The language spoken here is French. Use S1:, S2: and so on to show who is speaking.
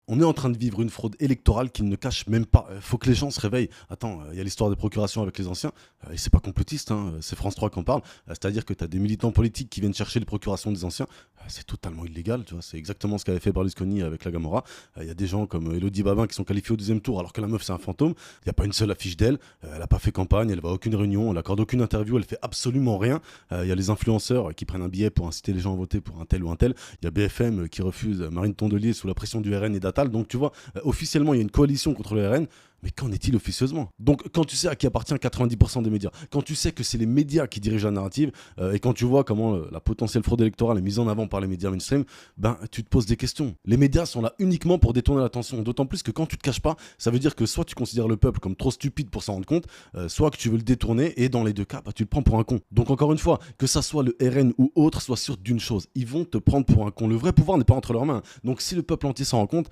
S1: On est en train de vivre une fraude électorale qui ne cache même pas. Faut que les gens se réveillent. Attends, il y a l'histoire des procurations avec les anciens, et c'est pas complotiste, hein, c'est France 3 qui en parle. C'est-à-dire que tu as des militants politiques qui viennent chercher les procurations des anciens. C'est totalement illégal, tu vois. C'est exactement ce qu'avait fait Berlusconi avec la Gamora. Il y a des gens comme Elodie Babin qui sont qualifiés au deuxième tour alors que la meuf c'est un fantôme. Il n'y a pas une seule affiche d'elle. Elle n'a pas fait campagne, elle va à aucune réunion, elle accorde aucune interview, elle fait absolument rien. Il y a les influenceurs qui prennent un billet pour inciter les gens à voter pour un tel ou un tel. Il y a BFM qui refuse Marine Tondelier sous la pression du RN et d'Attal. Donc tu vois, officiellement, il y a une coalition contre le RN, mais qu'en est-il officieusement? Donc, quand tu sais à qui appartient 90% des médias, quand tu sais que c'est les médias qui dirigent la narrative, et quand tu vois comment la potentielle fraude électorale est mise en avant par les médias mainstream, ben, tu te poses des questions. Les médias sont là uniquement pour détourner l'attention. D'autant plus que quand tu te caches pas, ça veut dire que soit tu considères le peuple comme trop stupide pour s'en rendre compte, soit que tu veux le détourner, et dans les deux cas, bah, tu le prends pour un con. Donc, encore une fois, que ça soit le RN ou autre, sois sûr d'une chose, ils vont te prendre pour un con. Le vrai pouvoir n'est pas entre leurs mains. Donc, si le peuple entier s'en rend compte,